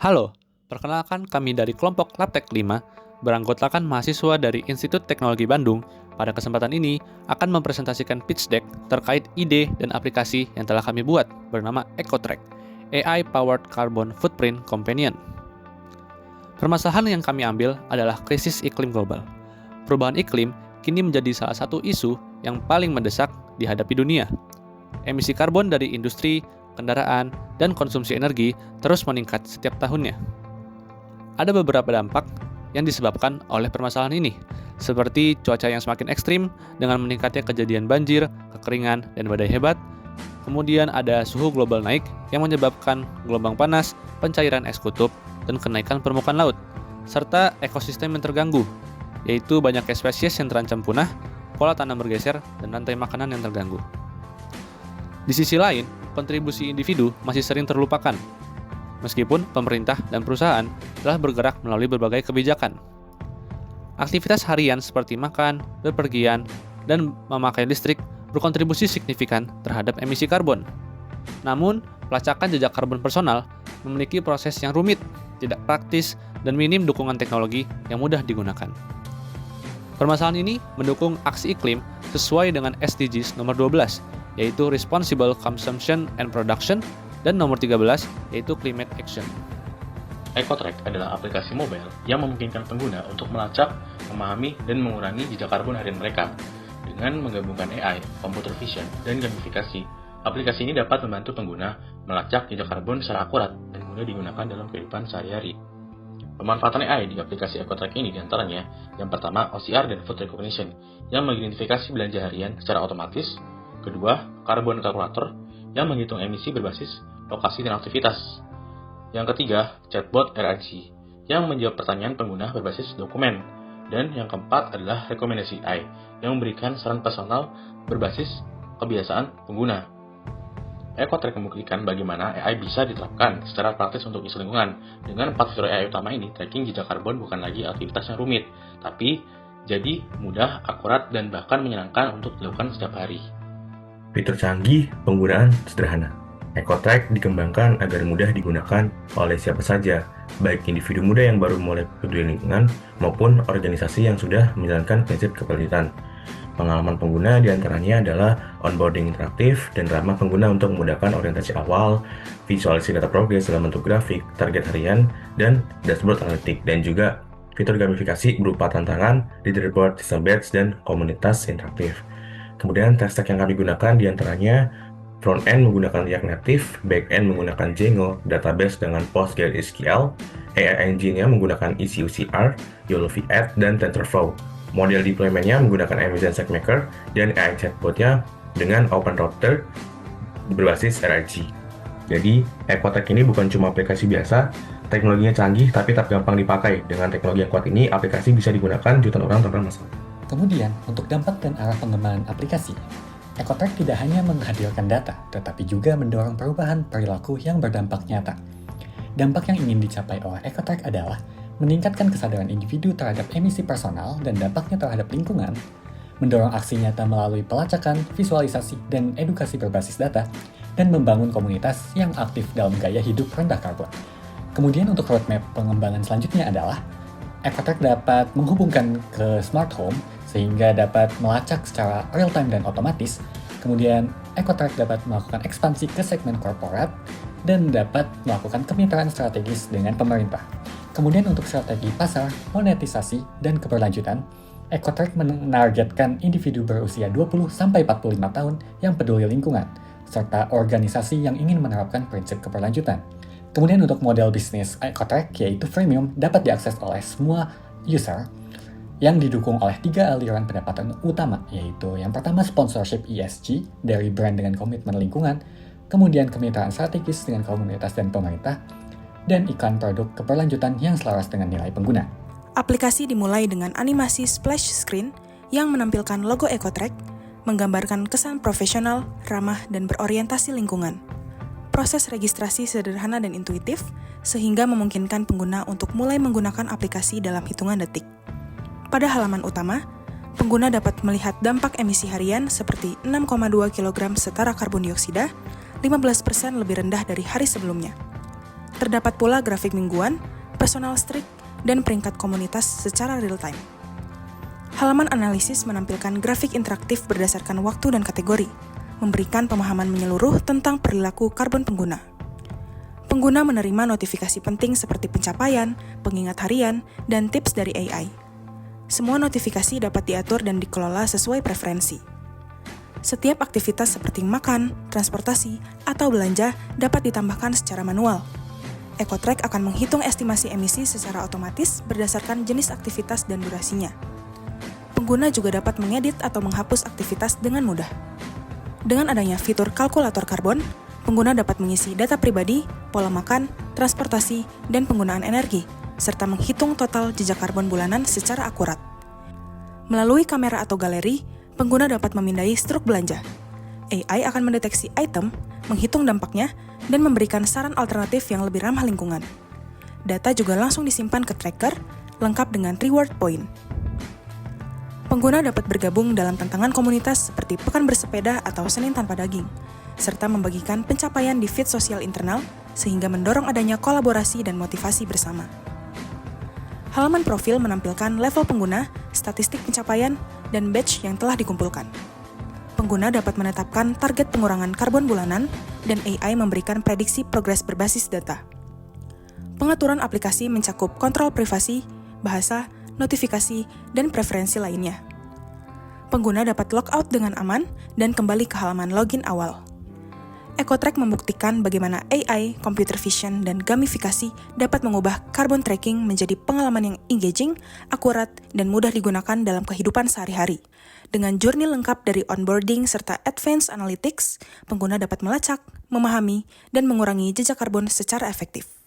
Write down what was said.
Halo, perkenalkan kami dari kelompok Labtek 5, beranggotakan mahasiswa dari Institut Teknologi Bandung. Pada kesempatan ini akan mempresentasikan pitch deck terkait ide dan aplikasi yang telah kami buat bernama EcoTrack, AI Powered Carbon Footprint Companion. Permasalahan yang kami ambil adalah krisis iklim global. Perubahan iklim kini menjadi salah satu isu yang paling mendesak dihadapi dunia. Emisi karbon dari industri, kendaraan, dan konsumsi energi terus meningkat setiap tahunnya. Ada beberapa dampak yang disebabkan oleh permasalahan ini, seperti cuaca yang semakin ekstrim dengan meningkatnya kejadian banjir, kekeringan, dan badai hebat. Kemudian ada suhu global naik yang menyebabkan gelombang panas, pencairan es kutub, dan kenaikan permukaan laut, serta ekosistem yang terganggu, yaitu banyaknya spesies yang terancam punah, pola tanam bergeser, dan rantai makanan yang terganggu. Di sisi lain, kontribusi individu masih sering terlupakan, meskipun pemerintah dan perusahaan telah bergerak melalui berbagai kebijakan. Aktivitas harian seperti makan, bepergian, dan memakai listrik berkontribusi signifikan terhadap emisi karbon. Namun, pelacakan jejak karbon personal memiliki proses yang rumit, tidak praktis, dan minim dukungan teknologi yang mudah digunakan. Permasalahan ini mendukung aksi iklim sesuai dengan SDGs nomor 12, yaitu Responsible Consumption and Production, dan nomor 13, yaitu Climate Action. EcoTrack adalah aplikasi mobile yang memungkinkan pengguna untuk melacak, memahami, dan mengurangi jejak karbon harian mereka. Dengan menggabungkan AI, computer vision, dan gamifikasi, aplikasi ini dapat membantu pengguna melacak jejak karbon secara akurat dan mudah digunakan dalam kehidupan sehari-hari. Pemanfaatan AI di aplikasi EcoTrack ini diantaranya, yang pertama OCR dan Food Recognition, yang mengidentifikasi belanja harian secara otomatis. Kedua, Carbon Calculator, yang menghitung emisi berbasis lokasi dan aktivitas. Yang ketiga, Chatbot RAG, yang menjawab pertanyaan pengguna berbasis dokumen. Dan yang keempat adalah rekomendasi AI, yang memberikan saran personal berbasis kebiasaan pengguna. EcoTrack membuktikan bagaimana AI bisa diterapkan secara praktis untuk isu lingkungan. Dengan 4 fitur AI utama ini, tracking jejak karbon bukan lagi aktivitas yang rumit, tapi jadi mudah, akurat, dan bahkan menyenangkan untuk dilakukan setiap hari. Fitur canggih, penggunaan sederhana. EcoTrack dikembangkan agar mudah digunakan oleh siapa saja, baik individu muda yang baru mulai peduli lingkungan maupun organisasi yang sudah menjalankan prinsip keberlanjutan. Pengalaman pengguna diantaranya adalah onboarding interaktif dan ramah pengguna untuk memudahkan orientasi awal, visualisasi data progres dalam bentuk grafik, target harian, dan dashboard analitik, dan juga fitur gamifikasi berupa tantangan, leaderboard, system badge, dan komunitas interaktif. Kemudian test stack yang kami gunakan diantaranya front-end menggunakan React Native, back-end menggunakan Django, database dengan PostgreSQL, AI engine-nya menggunakan ECUCR, YOLO V8, dan TensorFlow. Model deployment-nya menggunakan Amazon SageMaker, dan AI chatbot-nya dengan OpenRouter berbasis RAG. Jadi, EcoTrack ini bukan cuma aplikasi biasa, teknologinya canggih tapi tak gampang dipakai. Dengan teknologi yang kuat ini, aplikasi bisa digunakan jutaan orang tanpa masalah. Kemudian, untuk dampak dan arah pengembangan aplikasi, EcoTrack tidak hanya menghadirkan data, tetapi juga mendorong perubahan perilaku yang berdampak nyata. Dampak yang ingin dicapai oleh EcoTrack adalah meningkatkan kesadaran individu terhadap emisi personal dan dampaknya terhadap lingkungan, mendorong aksi nyata melalui pelacakan, visualisasi, dan edukasi berbasis data, dan membangun komunitas yang aktif dalam gaya hidup rendah karbon. Kemudian untuk roadmap pengembangan selanjutnya adalah EcoTrack dapat menghubungkan ke smart home sehingga dapat melacak secara real-time dan otomatis. Kemudian, EcoTrack dapat melakukan ekspansi ke segmen korporat dan dapat melakukan kemitraan strategis dengan pemerintah. Kemudian untuk strategi pasar, monetisasi, dan keberlanjutan, EcoTrack menargetkan individu berusia 20-45 tahun yang peduli lingkungan, serta organisasi yang ingin menerapkan prinsip keberlanjutan. Kemudian untuk model bisnis EcoTrack, yaitu freemium, dapat diakses oleh semua user, yang didukung oleh 3 aliran pendapatan utama, yaitu yang pertama sponsorship ESG dari brand dengan komitmen lingkungan, kemudian kemitraan strategis dengan komunitas dan pemerintah, dan iklan produk keberlanjutan yang selaras dengan nilai pengguna. Aplikasi dimulai dengan animasi splash screen yang menampilkan logo EcoTrack, menggambarkan kesan profesional, ramah, dan berorientasi lingkungan. Proses registrasi sederhana dan intuitif, sehingga memungkinkan pengguna untuk mulai menggunakan aplikasi dalam hitungan detik. Pada halaman utama, pengguna dapat melihat dampak emisi harian seperti 6,2 kg setara karbon dioksida, 15% lebih rendah dari hari sebelumnya. Terdapat pula grafik mingguan, personal streak, dan peringkat komunitas secara real-time. Halaman analisis menampilkan grafik interaktif berdasarkan waktu dan kategori, memberikan pemahaman menyeluruh tentang perilaku karbon pengguna. Pengguna menerima notifikasi penting seperti pencapaian, pengingat harian, dan tips dari AI. Semua notifikasi dapat diatur dan dikelola sesuai preferensi. Setiap aktivitas seperti makan, transportasi, atau belanja dapat ditambahkan secara manual. EcoTrack akan menghitung estimasi emisi secara otomatis berdasarkan jenis aktivitas dan durasinya. Pengguna juga dapat mengedit atau menghapus aktivitas dengan mudah. Dengan adanya fitur kalkulator karbon, pengguna dapat mengisi data pribadi, pola makan, transportasi, dan penggunaan energi, serta menghitung total jejak karbon bulanan secara akurat. Melalui kamera atau galeri, pengguna dapat memindai struk belanja. AI akan mendeteksi item, menghitung dampaknya, dan memberikan saran alternatif yang lebih ramah lingkungan. Data juga langsung disimpan ke tracker, lengkap dengan reward point. Pengguna dapat bergabung dalam tantangan komunitas seperti Pekan Bersepeda atau Senin Tanpa Daging, serta membagikan pencapaian di feed sosial internal sehingga mendorong adanya kolaborasi dan motivasi bersama. Halaman profil menampilkan level pengguna, statistik pencapaian, dan badge yang telah dikumpulkan. Pengguna dapat menetapkan target pengurangan karbon bulanan, dan AI memberikan prediksi progres berbasis data. Pengaturan aplikasi mencakup kontrol privasi, bahasa, notifikasi, dan preferensi lainnya. Pengguna dapat logout dengan aman dan kembali ke halaman login awal. EcoTrack membuktikan bagaimana AI, computer vision, dan gamifikasi dapat mengubah carbon tracking menjadi pengalaman yang engaging, akurat, dan mudah digunakan dalam kehidupan sehari-hari. Dengan journey lengkap dari onboarding serta advanced analytics, pengguna dapat melacak, memahami, dan mengurangi jejak karbon secara efektif.